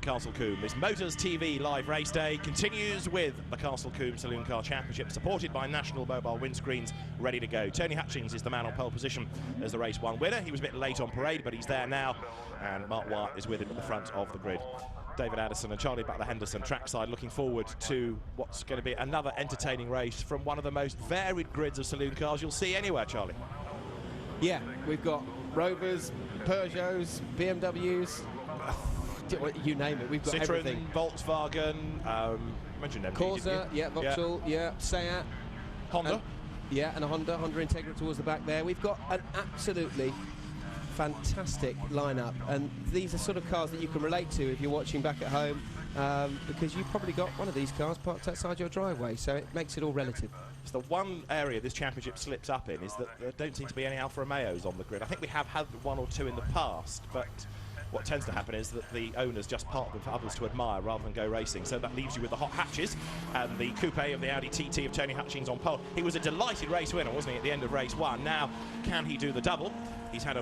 Castle Combe. This Motors TV live race day continues with the Castle Combe Saloon Car Championship, supported by national mobile windscreens ready to go. Tony Hutchings is the man on pole position as the race one winner. He was a bit late on parade, but he's there now, and Mark Wyatt is with him at the front of the grid. David Addison and Charlie Butler-Henderson trackside, looking forward to what's going to be another entertaining race from one of the most varied grids of saloon cars you'll see anywhere, Charlie. Yeah, we've got Rovers, Peugeots, BMWs, you name it, we've got Citroen, everything. Volkswagen, mentioned MG, Corsa, yeah, Vauxhall, yeah, Seat. Honda. And a Honda Integra towards the back there. We've got an absolutely fantastic lineup, and these are sort of cars that you can relate to if you're watching back at home, because you've probably got one of these cars parked outside your driveway, so it makes it all relative. So the one area this championship slips up in is that there don't seem to be any Alfa Romeos on the grid. I think we have had one or two in the past, but what tends to happen is that the owners just park them for others to admire rather than go racing. So that leaves you with the hot hatches and the coupe of the Audi TT of Tony Hutchings on pole. He was a delighted race winner, wasn't he, at the end of race one? Now, can he do the double? He's had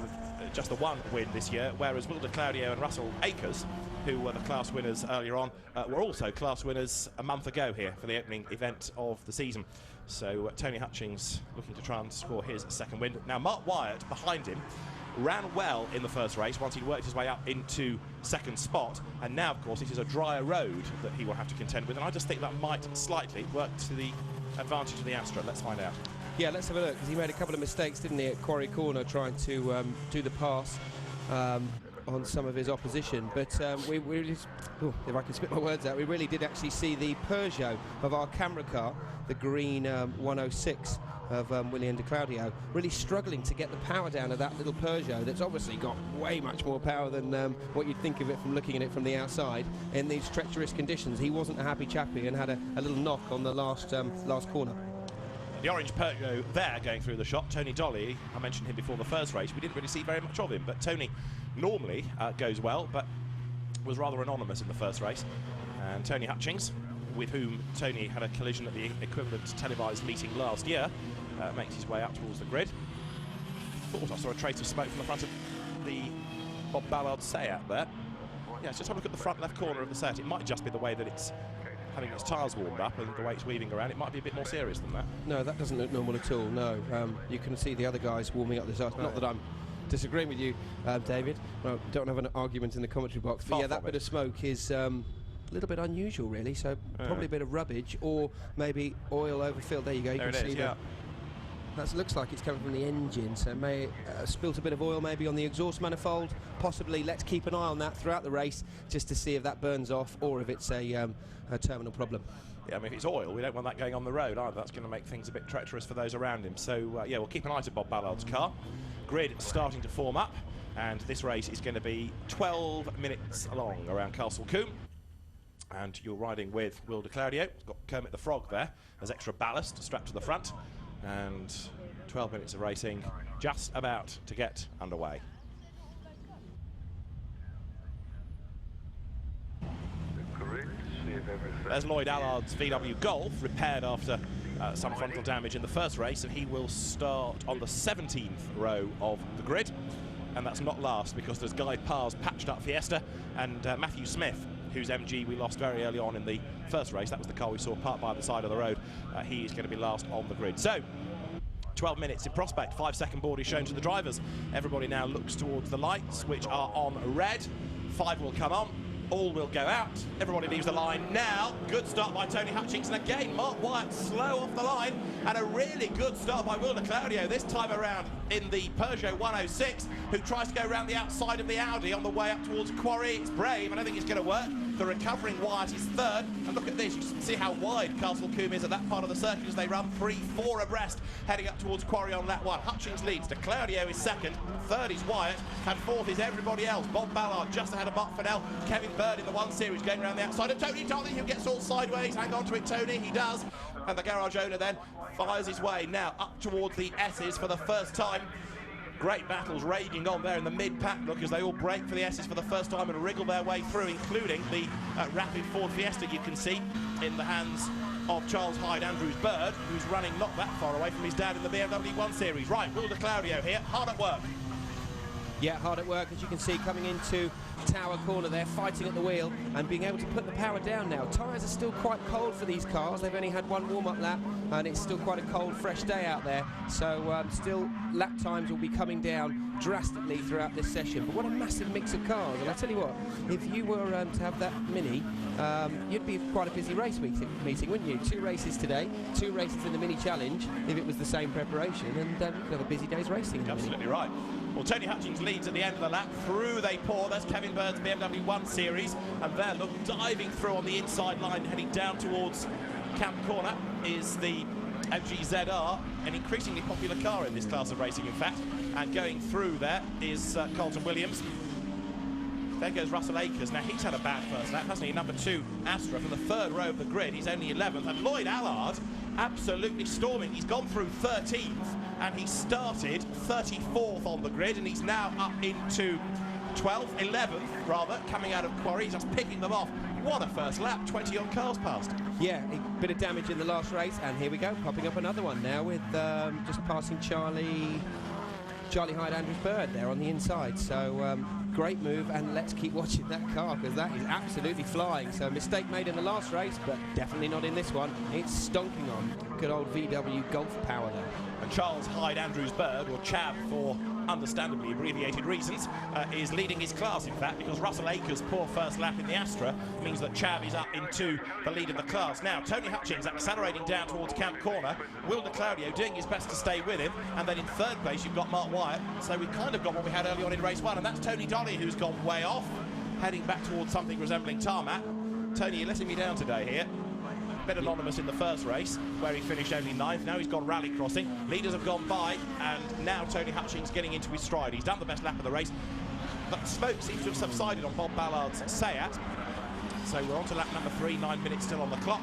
just the one win this year, whereas Will de Claudio and Russell Akers, who were the class winners earlier on, were also class winners a month ago here for the opening event of the season. So Tony Hutchings looking to try and score his second win. Now, Mark Wyatt behind him ran well in the first race once he'd worked his way up into second spot, and now of course it is a drier road that he will have to contend with, and I just think that might slightly work to the advantage of the Astra. Let's find out. Yeah, let's have a look, because he made a couple of mistakes, didn't he, at Quarry Corner, trying to do the pass on some of his opposition. But we really, if I can spit my words out, we really did actually see the Peugeot of our camera car, the green 106 of William de Claudio, really struggling to get the power down of that little Peugeot that's obviously got way much more power than what you'd think of it from looking at it from the outside in these treacherous conditions. He wasn't a happy chappy and had a little knock on the last corner. The orange Peugeot there going through the shot. Tony Dolly, I mentioned him before the first race. We didn't really see very much of him, but Tony normally goes well, but was rather anonymous in the first race. And Tony Hutchings, with whom Tony had a collision at the equivalent televised meeting last year, makes his way up towards the grid. Thought I saw a trace of smoke from the front of the Bob Ballard Seat there. Yeah, let's just have a look at the front left corner of the Seat. It might just be the way that it's having its tyres warmed up and the way it's weaving around. It might be a bit more serious than that. No, that doesn't look normal at all, no. You can see the other guys warming up the tyres. Not that I'm disagreeing with you, David. Well, don't have an argument in the commentary box. But yeah, that bit of smoke is a little bit unusual, really. So probably a bit of rubbish or maybe oil overfilled. There you go. You there can it see is, yeah. That looks like it's coming from the engine, so may spilt a bit of oil maybe on the exhaust manifold, possibly. Let's keep an eye on that throughout the race just to see if that burns off or if it's a terminal problem. Yeah, I mean, if it's oil, we don't want that going on the road either. That's going to make things a bit treacherous for those around him. So, yeah, we'll keep an eye to Bob Ballard's car. Grid starting to form up, and this race is going to be 12 minutes long around Castle Combe. And you're riding with Will de Claudio. He's got Kermit the Frog there as extra ballast strapped to the front. And 12 minutes of racing just about to get underway. There's Lloyd Allard's VW Golf, repaired after some frontal damage in the first race, and he will start on the 17th row of the grid. And that's not last, because there's Guy Parr's patched up Fiesta and Matthew Smith, whose MG we lost very early on in the first race. That was the car we saw parked by the side of the road. He is going to be last on the grid. So, 12 minutes in prospect. 5-second board is shown to the drivers. Everybody now looks towards the lights, which are on red. 5 will come on. All will go out. Everybody leaves the line now. Good start by Tony Hutchings, and again Mark Wyatt slow off the line, and a really good start by Will de Claudio this time around in the Peugeot 106, who tries to go around the outside of the Audi on the way up towards Quarry. It's brave. I don't think it's going to work. The recovering Wyatt is third, and look at this. You can see how wide Castle Combe is at that part of the circuit as they run 3-4 abreast, heading up towards Quarry on lap 1. Hutchings leads. De Claudio is second. Third is Wyatt, and fourth is everybody else. Bob Ballard just ahead of Mark Fennell. Kevin Bird in the 1 Series going around the outside. And Tony Dolly, who gets all sideways. Hang on to it, Tony. He does. And the garage owner then fires his way now up towards the S's for the first time. Great battles raging on there in the mid-pack, look, as they all break for the S's for the first time and wriggle their way through, including the rapid Ford Fiesta you can see in the hands of Charles Hyde Andrews Bird, who's running not that far away from his dad in the BMW 1 Series. Right, Will de Claudio here, hard at work. Yeah, hard at work, as you can see, coming into Tower Corner there, fighting at the wheel and being able to put the power down now. Tyres are still quite cold for these cars. They've only had one warm-up lap and it's still quite a cold, fresh day out there. So still lap times will be coming down drastically throughout this session. But what a massive mix of cars. And I tell you what, if you were to have that Mini, you'd be quite a busy race meeting, wouldn't you? 2 races today, 2 races in the Mini Challenge, if it was the same preparation, and you'd have a busy day's racing. Absolutely right. Well, Tony Hutchings leads at the end of the lap. Through they pour. There's Kevin Bird's BMW 1 Series. And there, look, diving through on the inside line, heading down towards Camp Corner, is the MG-ZR, an increasingly popular car in this class of racing, in fact. And going through there is Carlton Williams. There goes Russell Akers. Now, he's had a bad first lap, hasn't he? Number 2, Astra, from the 3rd row of the grid. He's only 11th. And Lloyd Allard, absolutely storming. He's gone through 13th, and he started 34th on the grid, and he's now up into 12th, 11th, rather, coming out of Quarry, just picking them off. What a first lap, 20-odd cars past. Yeah, a bit of damage in the last race, and here we go, popping up another one now with just passing Charlie Hyde, Andrews Bird there on the inside. So great move, and let's keep watching that car because that is absolutely flying. So mistake made in the last race, but definitely not in this one. It's stonking on. Good old VW Golf power there. And Charles Hyde Andrews Bird, or Chav for understandably abbreviated reasons, is leading his class, in fact, because Russell Akers' poor first lap in the Astra means that Chav is up into the lead of the class. Now, Tony Hutchings accelerating down towards Camp Corner. Will de Claudio doing his best to stay with him. And then in 3rd place, you've got Mark Wyatt. So we've kind of got what we had early on in race 1, and that's Tony Dolly, who's gone way off, heading back towards something resembling tarmac. Tony, you're letting me down today here. Bit anonymous in the first race, where he finished only 9th. Now he's gone rally crossing. Leaders have gone by, and now Tony Hutchings getting into his stride. He's done the best lap of the race, but smoke seems to have subsided on Bob Ballard's Seat. So we're on to lap number 3, 9 minutes still on the clock,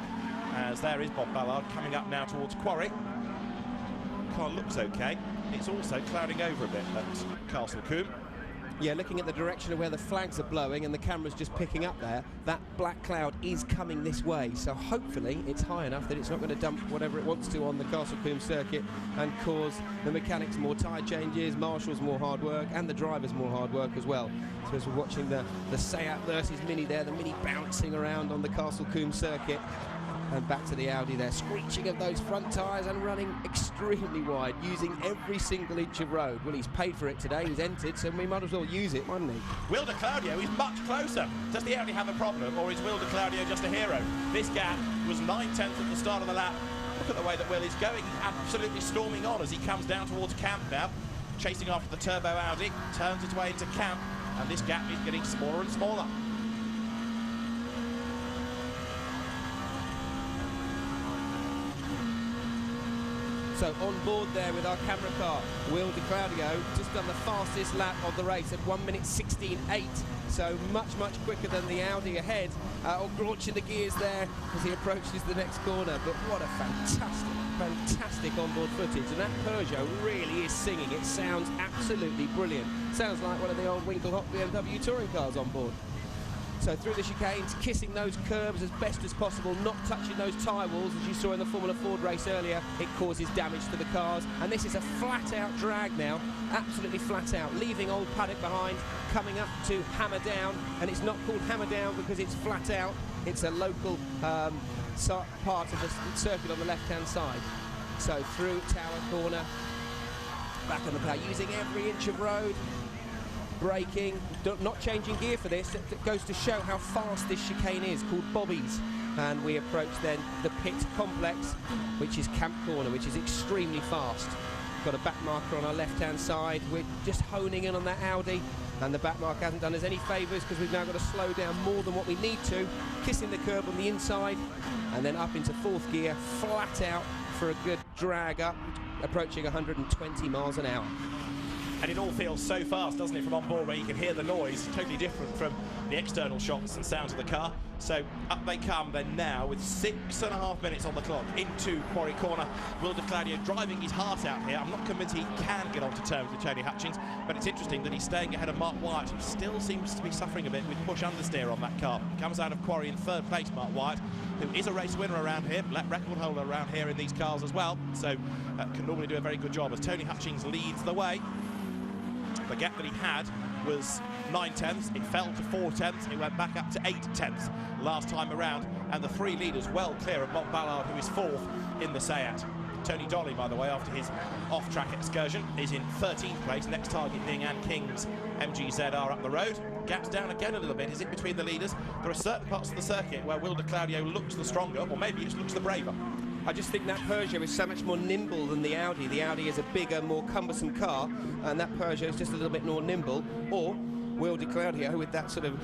as there is Bob Ballard coming up now towards Quarry. Car looks okay. It's also clouding over a bit at Castle Combe. Yeah, looking at the direction of where the flags are blowing and the camera's just picking up there, that black cloud is coming this way. So hopefully it's high enough that it's not going to dump whatever it wants to on the Castle Combe circuit and cause the mechanics more tyre changes, marshals more hard work, and the drivers more hard work as well. So as we're watching the Seat versus Mini there, the Mini bouncing around on the Castle Combe circuit. And back to the Audi there, screeching of those front tyres and running extremely wide, using every single inch of road. Well, he's paid for it today, he's entered, so we might as well use it, mightn't he? Will de Claudio is much closer. Does the Audi have a problem, or is Will de Claudio just a hero? This gap was 9/10 at the start of the lap. Look at the way that Will is going. He's absolutely storming on as he comes down towards Camp now, chasing after the turbo Audi, turns its way into Camp, and this gap is getting smaller and smaller. So on board there with our camera car, Will de Claudio just done the fastest lap of the race at 1 minute 16.8. So much quicker than the Audi ahead, or launching the gears there as he approaches the next corner. But what a fantastic onboard footage, and that Peugeot really is singing. It sounds absolutely brilliant. Sounds like one of the old Winkelhock BMW touring cars on board. So through the chicanes, kissing those curbs as best as possible, not touching those tyre walls. As you saw in the Formula Ford race earlier, it causes damage to the cars. And this is a flat-out drag now, absolutely flat out, leaving old Paddock behind, coming up to Hammer Down. And it's not called Hammer Down because it's flat out. It's a local part of the circuit on the left-hand side. So through Tower Corner, back on the power, using every inch of road. Braking, not changing gear for this. It goes to show how fast this chicane is, called Bobby's. And we approach then the pit complex, which is Camp Corner, which is extremely fast. Got a back marker on our left-hand side. We're just honing in on that Audi, and the back mark hasn't done us any favours because we've now got to slow down more than what we need to. Kissing the curb on the inside, and then up into 4th gear, flat out for a good drag up, approaching 120 miles an hour. And it all feels so fast, doesn't it, from on board, where you can hear the noise, totally different from the external shots and sounds of the car. So up they come then now with 6.5 minutes on the clock into Quarry Corner. Will de Claudio driving his heart out here. I'm not convinced he can get onto terms with Tony Hutchings, but it's interesting that he's staying ahead of Mark Wyatt, who still seems to be suffering a bit with push understeer on that car. Comes out of Quarry in 3rd place, Mark Wyatt, who is a race winner around here, record holder around here in these cars as well, so can normally do a very good job as Tony Hutchings leads the way. The gap that he had was 9/10. It fell to 4/10. It went back up to 8/10 last time around. And the three leaders well clear of Mont Ballard, who is fourth in the Seat. Tony Dolly, by the way, after his off-track excursion, is in 13th place. Next target being Anne King's MGZR up the road. Gap's down again a little bit. Is it between the leaders? There are certain parts of the circuit where Will de Claudio looks the stronger, or maybe it looks the braver. I just think that Peugeot is so much more nimble than the Audi. The Audi is a bigger, more cumbersome car, and that Peugeot is just a little bit more nimble. Or Will de Claudio, with that sort of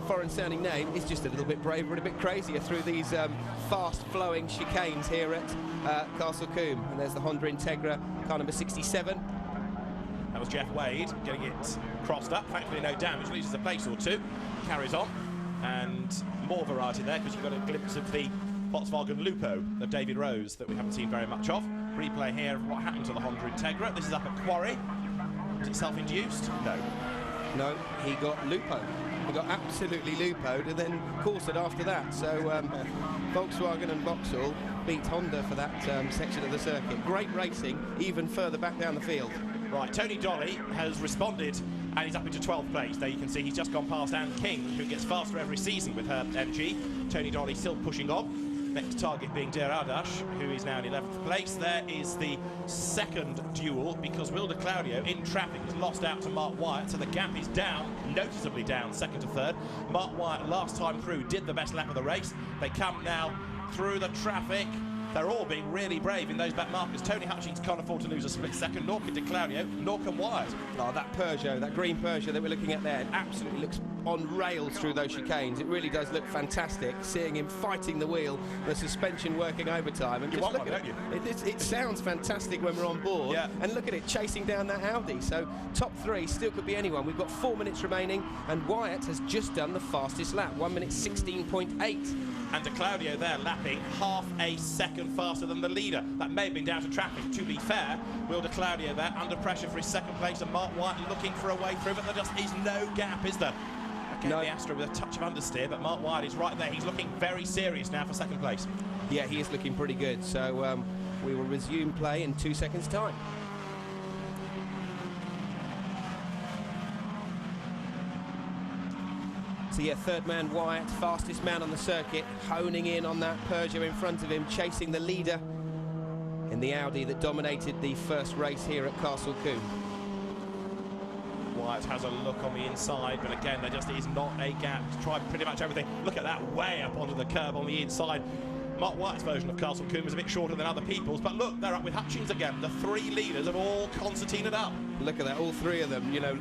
foreign-sounding name, is just a little bit braver and a bit crazier through these fast-flowing chicanes here at Castle Combe. And there's the Honda Integra, car number 67. That was Jeff Wade getting it crossed up. Thankfully, no damage. Loses a place or two. Carries on. And more variety there, because you've got a glimpse of the Volkswagen Lupo of David Rose that we haven't seen very much of. Replay here of what happened to the Honda Integra. This is up at Quarry. Is it self-induced? No. No, he got Lupo. He got absolutely Lupo'd and then coursed after that. So Volkswagen and Vauxhall beat Honda for that section of the circuit. Great racing, even further back down the field. Right, Tony Dolly has responded and he's up into 12th place. There you can see he's just gone past Anne King, who gets faster every season with her MG. Tony Dolly still pushing on. Next target being Der Adash, who is now in 11th place. There is the second duel, because Will de Claudio in traffic has lost out to Mark Wyatt, so the gap is down, noticeably down, second to third. Mark Wyatt, last time through, did the best lap of the race. They come now through the traffic. They're all being really brave in those back markers. Tony Hutchings can't afford to lose a split second, nor can de Claudio, nor can Wyatt. Oh, that Peugeot, that green Peugeot that we're looking at there, it absolutely looks on rails through those chicanes. It really does look fantastic, seeing him fighting the wheel, the suspension working overtime. And you just want look one, at don't it. you? It sounds fantastic when we're on board. Yeah. And look at it, chasing down that Audi. So top three still could be anyone. We've got 4 minutes remaining, and Wyatt has just done the fastest lap, 1 minute 16.8. And de Claudio there lapping half a second faster than the leader. That may have been down to traffic, to be fair. Will de Claudio there under pressure for his second place, and Mark Wyatt looking for a way through, but there just is no gap, is there? Again, no. The Astra with a touch of understeer, but Mark Wyatt is right there. He's looking very serious now for second place. Yeah, he is looking pretty good. So we will resume play in 2 seconds' time. So yeah, third man Wyatt, fastest man on the circuit, honing in on that Peugeot in front of him, chasing the leader in the Audi that dominated the first race here at Castle Combe. Wyatt has a look on the inside, but again, there just is not a gap. He's tried pretty much everything. Look at that, way up onto the curb on the inside. Mark Wyatt's version of Castle Combe is a bit shorter than other people's, but look, they're up with Hutchings again. The three leaders have all concertinaed up. Look at that, all three of them. You know,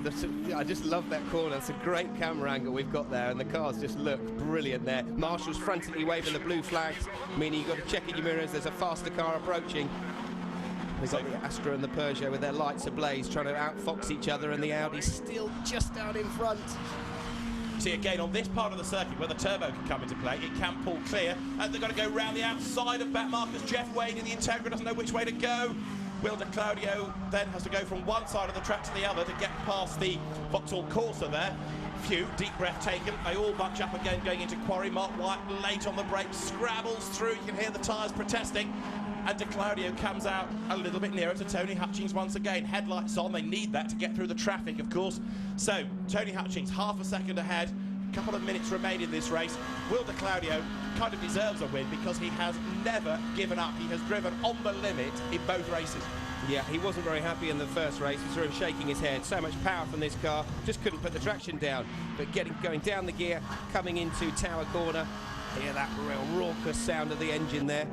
I just love that corner. It's a great camera angle we've got there, and the cars just look brilliant there. Marshall's frantically waving the blue flags, meaning you've got to check in your mirrors. There's a faster car approaching. We've got the Astra and the Peugeot with their lights ablaze, trying to outfox each other, and the Audi still just down in front. See, again, on this part of the circuit where the turbo can come into play, it can pull clear, and they've got to go round the outside of back markers. Jeff Wade in the Integra doesn't know which way to go. Will de Claudio then has to go from one side of the track to the other to get past the Vauxhall Corsa there. Phew, deep breath taken. They all bunch up again going into Quarry. Mark Wyatt late on the brakes, scrabbles through. You can hear the tyres protesting. And de Claudio comes out a little bit nearer to Tony Hutchings once again. Headlights on, they need that to get through the traffic, of course. So, Tony Hutchings half a second ahead, a couple of minutes remain in this race. Will de Claudio kind of deserves a win because he has never given up. He has driven on the limit in both races. Yeah, he wasn't very happy in the first race. We saw him shaking his head. So much power from this car, just couldn't put the traction down. But going down the gear, coming into Tower Corner, hear that real raucous sound of the engine there.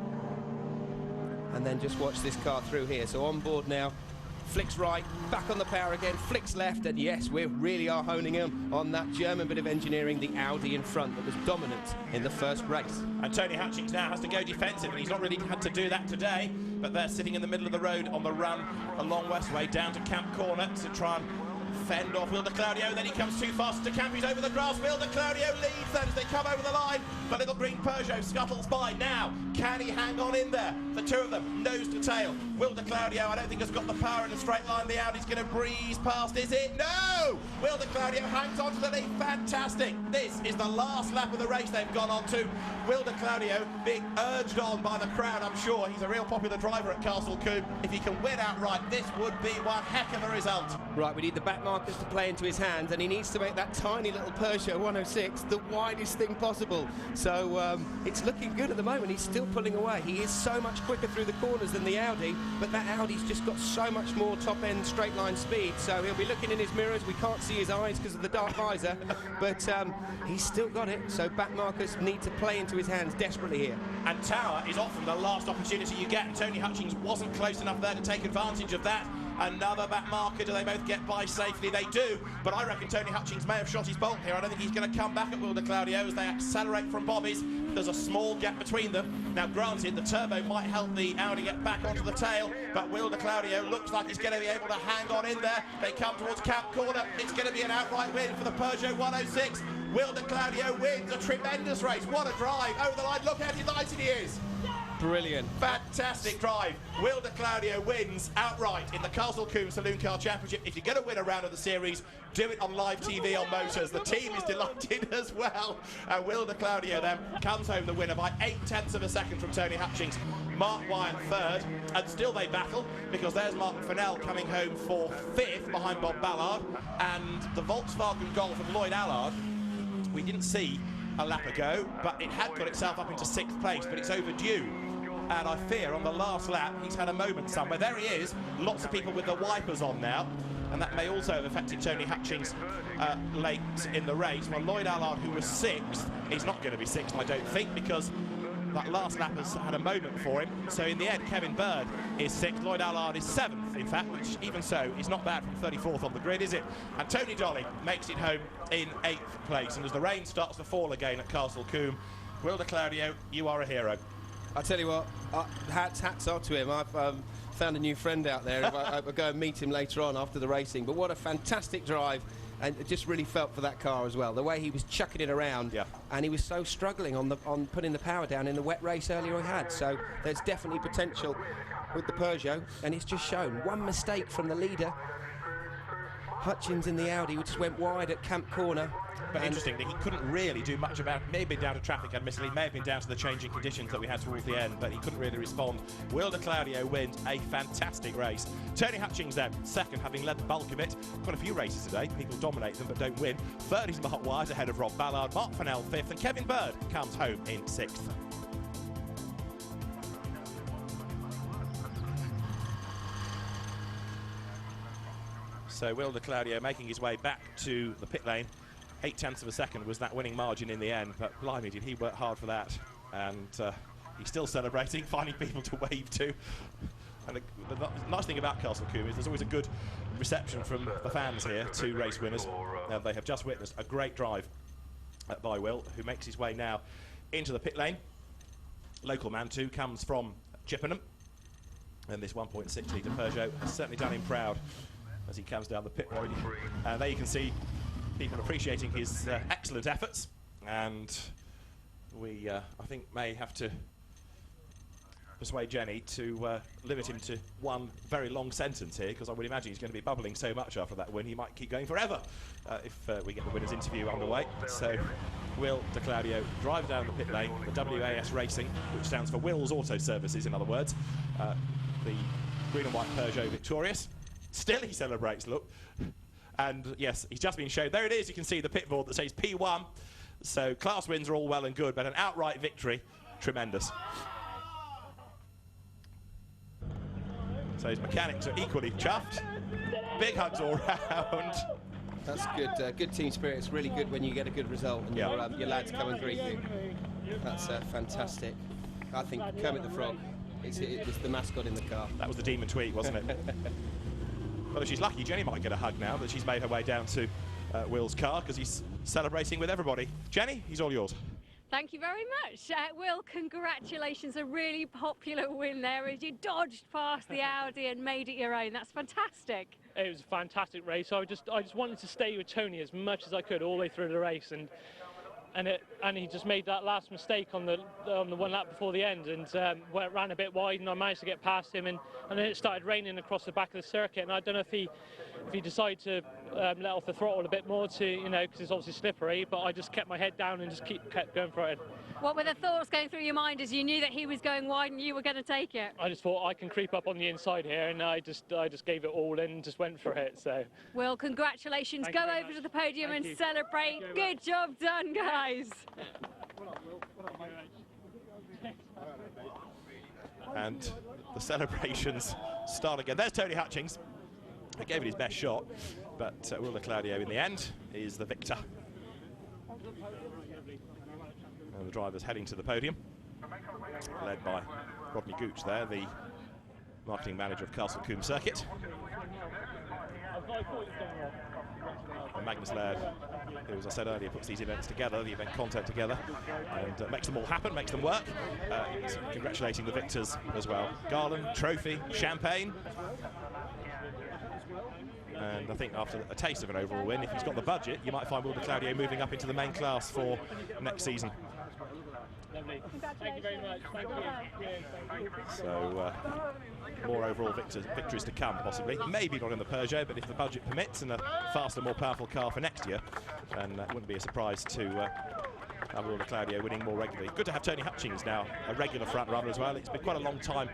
And then just watch this car through here. So on board now, flicks right, back on the power again, flicks left, and yes, we really are honing in on that German bit of engineering, the Audi in front that was dominant in the first race. And Tony Hutchings now has to go defensive, and he's not really had to do that today, but they're sitting in the middle of the road on the run along Westway down to Camp Corner to try and fend off Will de Claudio. Then he comes too fast to Camp, he's over the grass. Will de Claudio leads then as they come over the line. The little green Peugeot scuttles by now. Can he hang on in there? The two of them, nose to tail. Will de Claudio, I don't think has got the power in a straight line. The Audi's going to breeze past, is it? No! Will de Claudio hangs on to the lead. Fantastic. This is the last lap of the race they've gone on to. Will de Claudio being urged on by the crowd, I'm sure. He's a real popular driver at Castle Combe. If he can win outright, this would be one heck of a result. Right, we need the back markers to play into his hands, and he needs to make that tiny little Peugeot 106 the widest thing possible. So it's looking good at the moment. He's still pulling away. He is so much quicker through the corners than the Audi, but that Audi's just got so much more top-end straight-line speed, so he'll be looking in his mirrors. We can't see his eyes because of the dark visor, but he's still got it, so back markers need to play into his hands desperately here. And Tower is often the last opportunity you get, and Tony Hutchings wasn't close enough there to take advantage of that. Another back marker. Do they both get by safely? They do, but I reckon Tony Hutchings may have shot his bolt here. I don't think he's going to come back at Will de Claudio as they accelerate from Bobby's. There's a small gap between them. Now, granted, the turbo might help the Audi get back onto the tail, but Will de Claudio looks like he's going to be able to hang on in there. They come towards Camp Corner. It's going to be an outright win for the Peugeot 106. Will de Claudio wins a tremendous race. What a drive over the line. Look how delighted he is. Brilliant. Fantastic drive. Will de Claudio wins outright in the Castle Combe Saloon Car Championship. If you're going to win a round of the series, do it on live TV on Motors. The team is delighted as well. And Will de Claudio then comes home the winner by 0.8 of a second from Tony Hutchings. Mark Wyatt third, and still they battle because there's Mark Fennell coming home for fifth behind Bob Ballard, and the Volkswagen Golf of Lloyd Allard. We didn't see a lap ago, but it had got itself up into 6th place, but it's overdue. And I fear on the last lap he's had a moment somewhere. There he is, lots of people with the wipers on now, and that may also have affected Tony Hutchings late in the race. Well, Lloyd Allard, who was 6th, is not going to be 6th, I don't think, because that last lap has had a moment for him. So in the end, Kevin Bird is 6th, Lloyd Allard is 7th, in fact, which even so is not bad from 34th on the grid, is it? And Tony Dolly makes it home in 8th place. And as the rain starts to fall again at Castle Combe, Will de Claudio, you are a hero. I'll tell you what, hats off to him. I've found a new friend out there. I'll go and meet him later on after the racing. But what a fantastic drive. And it just really felt for that car as well. The way he was chucking it around, yeah. And he was so struggling on putting the power down in the wet race earlier he had. So there's definitely potential with the Peugeot, and it's just shown. One mistake from the leader, Hutchings in the Audi, which just went wide at Camp Corner. But interesting that he couldn't really do much about it. May have been down to traffic, admittedly, may have been down to the changing conditions that we had towards the end, but he couldn't really respond. Will de Claudio wins a fantastic race. Tony Hutchings then, second, having led the bulk of it. Quite a few races today. People dominate them but don't win. Third is Mark Wyatt ahead of Rob Ballard. Mark Fennell 5th, and Kevin Bird comes home in 6th. So Will de Claudio making his way back to the pit lane. 0.8 of a second was that winning margin in the end, but blimey, did he work hard for that. And he's still celebrating, finding people to wave to. And the nice thing about Castle Combe is there's always a good reception from the fans here to race winners. They have just witnessed a great drive by Will, who makes his way now into the pit lane. Local man too, comes from Chippenham. And this 1.6 litre Peugeot has certainly done him proud as he comes down the pit road. And there you can see people appreciating his excellent efforts, and we, I think, may have to persuade Jenny to limit him to one very long sentence here, because I would imagine he's going to be bubbling so much after that win he might keep going forever if we get the winner's interview underway. So Will de Claudio drives down the pit lane, the WAS Racing, which stands for Will's Auto Services, in other words. The green and white Peugeot victorious. Still he celebrates, look. And yes, he's just been shown. There it is, you can see the pit board that says P1. So class wins are all well and good, but an outright victory, tremendous. So his mechanics are equally chuffed. Big hugs all round. That's good. Good team spirit. It's really good when you get a good result and your lads come and greet you. That's fantastic. I think Kermit the Frog is the mascot in the car. That was the demon tweet, wasn't it? Well, if she's lucky, Jenny might get a hug now that she's made her way down to Will's car, because he's celebrating with everybody. Jenny, he's all yours. Thank you very much. Will, congratulations. A really popular win there as you dodged past the Audi and made it your own. That's fantastic. It was a fantastic race. I just wanted to stay with Tony as much as I could all the way through the race, and and he just made that last mistake on the one lap before the end, and ran a bit wide, and I managed to get past him, and then it started raining across the back of the circuit, and I don't know if he decided to let off the throttle a bit more to, you know, because it's obviously slippery, but I just kept my head down and just kept going for it. What were the thoughts going through your mind as you knew that he was going wide and you were going to take it? I just thought I can creep up on the inside here, and I just gave it all in and just went for it. So, Will, congratulations. Go over to the podium and celebrate. Good job done, guys. And the celebrations start again. There's Tony Hutchings. He gave it his best shot, but Will Claudio in the end is the victor. And the drivers heading to the podium, led by Rodney Gooch there, the marketing manager of Combe Circuit. And Magnus Laird, who, as I said earlier, puts these events together, the event content together, and makes them all happen, makes them work. He's congratulating the victors as well. Garland, trophy, champagne. And I think after a taste of an overall win, if he's got the budget, you might find Will Claudio moving up into the main class for next season. lovely. Thank you very much. Thank you. So more overall victories to come, possibly. Maybe not in the Peugeot, but if the budget permits and a faster, more powerful car for next year, then it wouldn't be a surprise to have Will Claudio winning more regularly. Good to have Tony Hutchings now a regular front runner as well. It's been quite a long time,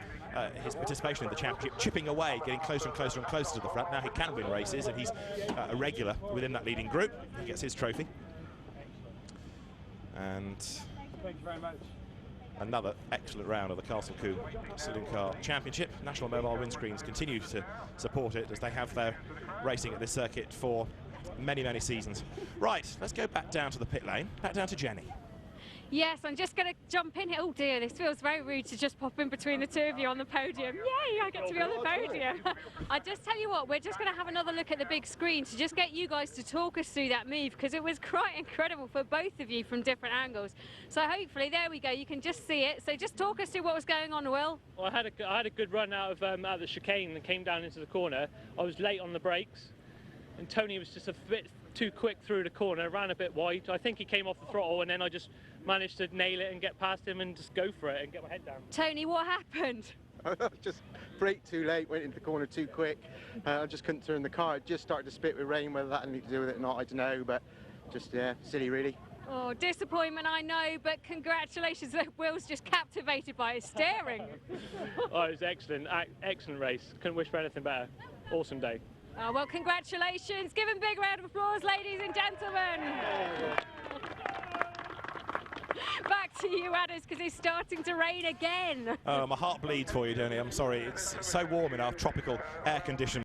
his participation in the championship, chipping away, getting closer and closer and closer to the front. Now he can win races, and he's a regular within that leading group. He gets his trophy. And thank you very much. Another excellent round of the Combe Saloon Car Championship. National Mobile Windscreens continue to support it as they have their racing at this circuit for many, many seasons. Right, let's go back down to the pit lane, back down to Jenny. Yes, I'm just going to jump in here. Oh dear, this feels very rude to just pop in between the two of you on the podium. Yay, I get to be on the podium. I just tell you what, we're just going to have another look at the big screen to just get you guys to talk us through that move, because it was quite incredible for both of you from different angles. So hopefully, there we go, you can just see it. So just talk us through what was going on, Will. Well, I had a good run out of the chicane and came down into the corner. I was late on the brakes, and Tony was just a bit too quick through the corner, ran a bit wide. I think he came off the throttle, and then I just managed to nail it and get past him and just go for it and get my head down. Tony, what happened? I just braked too late, went into the corner too quick. I just couldn't turn the car. It just started to spit with rain. Whether that had anything to do with it or not, I don't know, but just, yeah, silly really. Oh, disappointment, I know, but congratulations. Will's just captivated by his steering. Oh, it was excellent, excellent race. Couldn't wish for anything better. Awesome day. Oh, well, congratulations. Give him a big round of applause, ladies and gentlemen. Back to you, Addis, because it's starting to rain again. My heart bleeds for you, Jenny. I'm sorry. It's so warm in our tropical air-conditioned